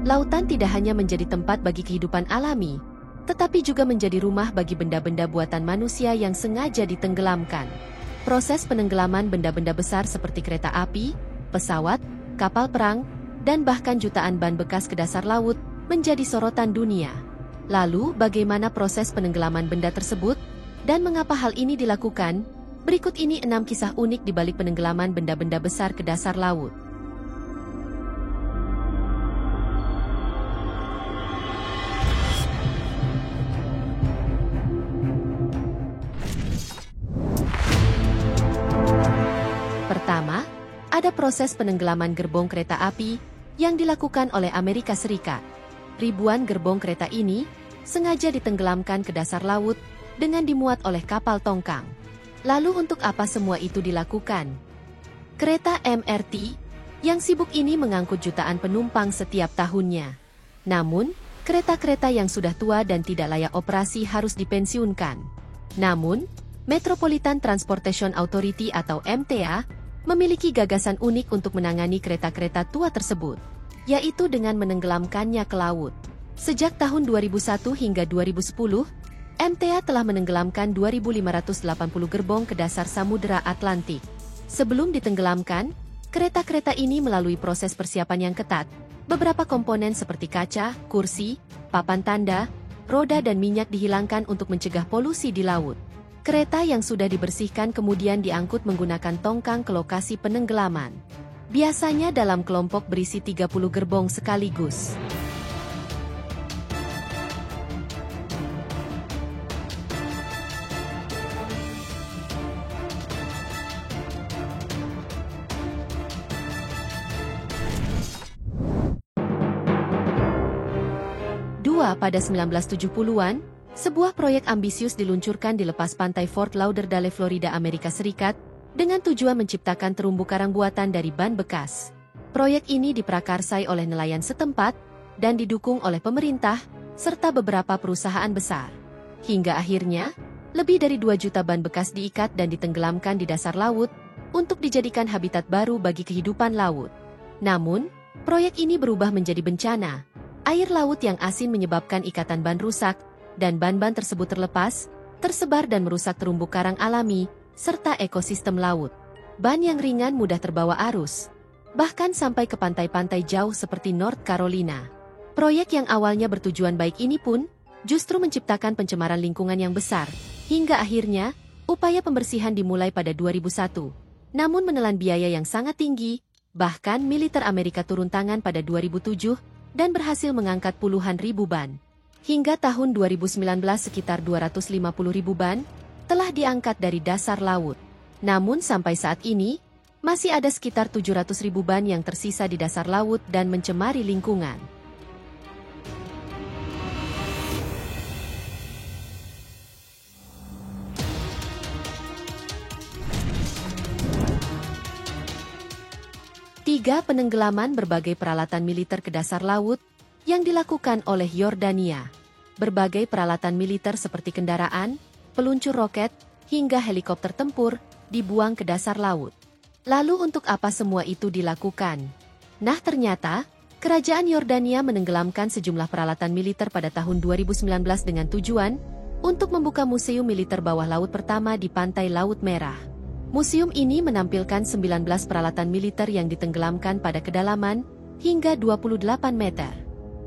Lautan tidak hanya menjadi tempat bagi kehidupan alami, tetapi juga menjadi rumah bagi benda-benda buatan manusia yang sengaja ditenggelamkan. Proses penenggelaman benda-benda besar seperti kereta api, pesawat, kapal perang, dan bahkan jutaan ban bekas ke dasar laut menjadi sorotan dunia. Lalu, bagaimana proses penenggelaman benda tersebut? Dan mengapa hal ini dilakukan? Berikut ini 6 kisah unik di balik penenggelaman benda-benda besar ke dasar laut. Pertama, ada proses penenggelaman gerbong kereta api yang dilakukan oleh Amerika Serikat. Ribuan gerbong kereta ini sengaja ditenggelamkan ke dasar laut dengan dimuat oleh kapal tongkang. Lalu untuk apa semua itu dilakukan? Kereta MRT yang sibuk ini mengangkut jutaan penumpang setiap tahunnya. Namun, kereta-kereta yang sudah tua dan tidak layak operasi harus dipensiunkan. Namun, Metropolitan Transportation Authority atau MTA memiliki gagasan unik untuk menangani kereta-kereta tua tersebut, yaitu dengan menenggelamkannya ke laut. Sejak tahun 2001 hingga 2010, MTA telah menenggelamkan 2.580 gerbong ke dasar Samudera Atlantik. Sebelum ditenggelamkan, kereta-kereta ini melalui proses persiapan yang ketat. Beberapa komponen seperti kaca, kursi, papan tanda, roda dan minyak dihilangkan untuk mencegah polusi di laut. Kereta yang sudah dibersihkan kemudian diangkut menggunakan tongkang ke lokasi penenggelaman. Biasanya dalam kelompok berisi 30 gerbong sekaligus. Pada 1970-an, sebuah proyek ambisius diluncurkan di lepas pantai Fort Lauderdale, Florida, Amerika Serikat, dengan tujuan menciptakan terumbu karang buatan dari ban bekas. Proyek ini diprakarsai oleh nelayan setempat dan didukung oleh pemerintah serta beberapa perusahaan besar. Hingga akhirnya, lebih dari 2 juta ban bekas diikat dan ditenggelamkan di dasar laut untuk dijadikan habitat baru bagi kehidupan laut. Namun, proyek ini berubah menjadi bencana. Air laut yang asin menyebabkan ikatan ban rusak, dan ban-ban tersebut terlepas, tersebar dan merusak terumbu karang alami, serta ekosistem laut. Ban yang ringan mudah terbawa arus, bahkan sampai ke pantai-pantai jauh seperti North Carolina. Proyek yang awalnya bertujuan baik ini pun, justru menciptakan pencemaran lingkungan yang besar, hingga akhirnya, upaya pembersihan dimulai pada 2001. Namun menelan biaya yang sangat tinggi, bahkan militer Amerika turun tangan pada 2007, dan berhasil mengangkat puluhan ribu ban. Hingga tahun 2019 sekitar 250 ribu ban telah diangkat dari dasar laut. Namun sampai saat ini, masih ada sekitar 700 ribu ban yang tersisa di dasar laut dan mencemari lingkungan. Tiga, penenggelaman berbagai peralatan militer ke dasar laut yang dilakukan oleh Yordania. Berbagai peralatan militer seperti kendaraan, peluncur roket, hingga helikopter tempur dibuang ke dasar laut. Lalu untuk apa semua itu dilakukan? Nah ternyata, kerajaan Yordania menenggelamkan sejumlah peralatan militer pada tahun 2019 dengan tujuan untuk membuka museum militer bawah laut pertama di Pantai Laut Merah. Museum ini menampilkan 19 peralatan militer yang ditenggelamkan pada kedalaman hingga 28 meter.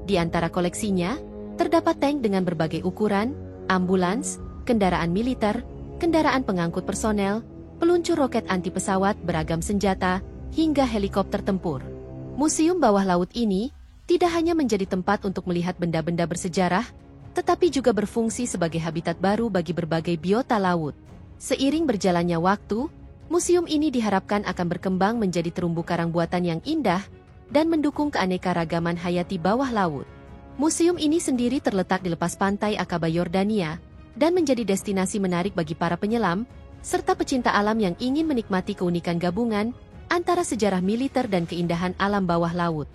Di antara koleksinya, terdapat tank dengan berbagai ukuran, ambulans, kendaraan militer, kendaraan pengangkut personel, peluncur roket anti pesawat beragam senjata, hingga helikopter tempur. Museum bawah laut ini tidak hanya menjadi tempat untuk melihat benda-benda bersejarah, tetapi juga berfungsi sebagai habitat baru bagi berbagai biota laut. Seiring berjalannya waktu, museum ini diharapkan akan berkembang menjadi terumbu karang buatan yang indah dan mendukung keanekaragaman hayati bawah laut. Museum ini sendiri terletak di lepas pantai Aqaba, Yordania, dan menjadi destinasi menarik bagi para penyelam, serta pecinta alam yang ingin menikmati keunikan gabungan antara sejarah militer dan keindahan alam bawah laut.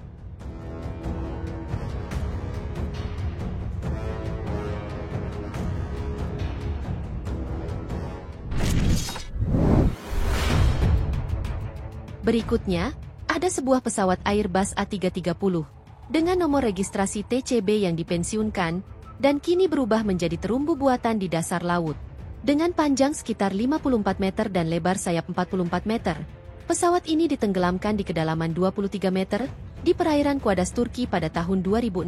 Berikutnya, ada sebuah pesawat Airbus A330 dengan nomor registrasi TCB yang dipensiunkan, dan kini berubah menjadi terumbu buatan di dasar laut. Dengan panjang sekitar 54 meter dan lebar sayap 44 meter, pesawat ini ditenggelamkan di kedalaman 23 meter di perairan Kuadus Turki pada tahun 2016.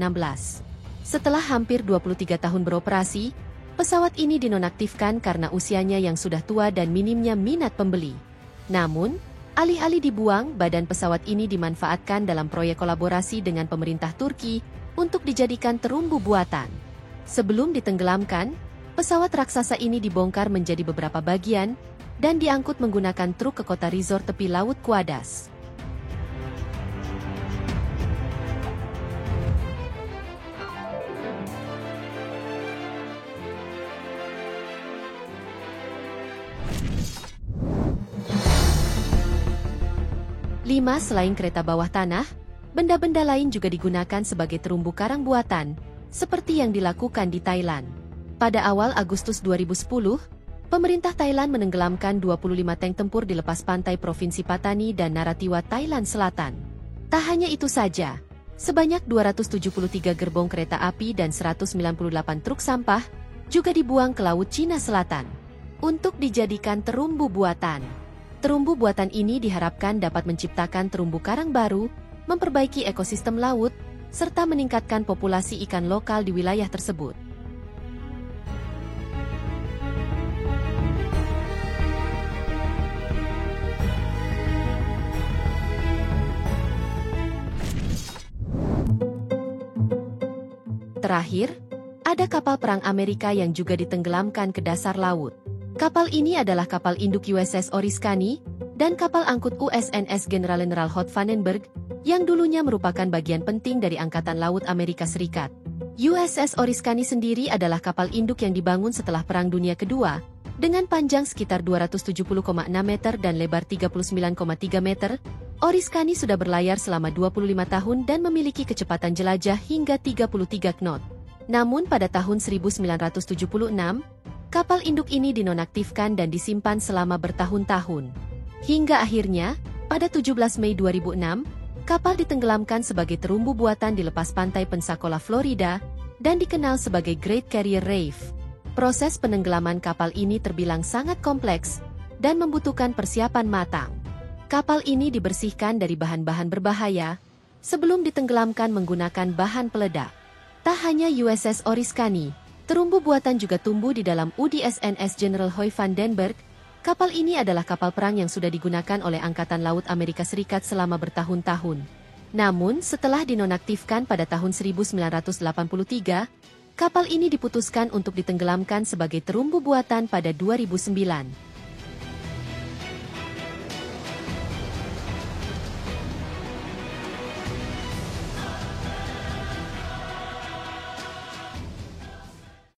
Setelah hampir 23 tahun beroperasi, pesawat ini dinonaktifkan karena usianya yang sudah tua dan minimnya minat pembeli. Namun, alih-alih dibuang, badan pesawat ini dimanfaatkan dalam proyek kolaborasi dengan pemerintah Turki untuk dijadikan terumbu buatan. Sebelum ditenggelamkan, pesawat raksasa ini dibongkar menjadi beberapa bagian dan diangkut menggunakan truk ke kota resort tepi laut Kuadus. Selain kereta bawah tanah, benda-benda lain juga digunakan sebagai terumbu karang buatan, seperti yang dilakukan di Thailand. Pada awal Agustus 2010, pemerintah Thailand menenggelamkan 25 tank tempur di lepas pantai Provinsi Pattani dan Narathiwat, Thailand Selatan. Tak hanya itu saja, sebanyak 273 gerbong kereta api dan 198 truk sampah juga dibuang ke Laut Cina Selatan untuk dijadikan terumbu buatan. Terumbu buatan ini diharapkan dapat menciptakan terumbu karang baru, memperbaiki ekosistem laut, serta meningkatkan populasi ikan lokal di wilayah tersebut. Terakhir, ada kapal perang Amerika yang juga ditenggelamkan ke dasar laut. Kapal ini adalah kapal induk USS Oriskany dan kapal angkut USNS General Holt Vandenberg yang dulunya merupakan bagian penting dari Angkatan Laut Amerika Serikat. USS Oriskany sendiri adalah kapal induk yang dibangun setelah Perang Dunia Kedua dengan panjang sekitar 270,6 meter dan lebar 39,3 meter. Oriskany sudah berlayar selama 25 tahun dan memiliki kecepatan jelajah hingga 33 knot. Namun pada tahun 1976, kapal induk ini dinonaktifkan dan disimpan selama bertahun-tahun. Hingga akhirnya, pada 17 Mei 2006, kapal ditenggelamkan sebagai terumbu buatan di lepas pantai Pensacola, Florida, dan dikenal sebagai Great Carrier Reef. Proses penenggelaman kapal ini terbilang sangat kompleks dan membutuhkan persiapan matang. Kapal ini dibersihkan dari bahan-bahan berbahaya sebelum ditenggelamkan menggunakan bahan peledak. Tak hanya USS Oriskany, terumbu buatan juga tumbuh di dalam USNS General Holt Vandenberg. Kapal ini adalah kapal perang yang sudah digunakan oleh Angkatan Laut Amerika Serikat selama bertahun-tahun. Namun, setelah dinonaktifkan pada tahun 1983, kapal ini diputuskan untuk ditenggelamkan sebagai terumbu buatan pada 2009.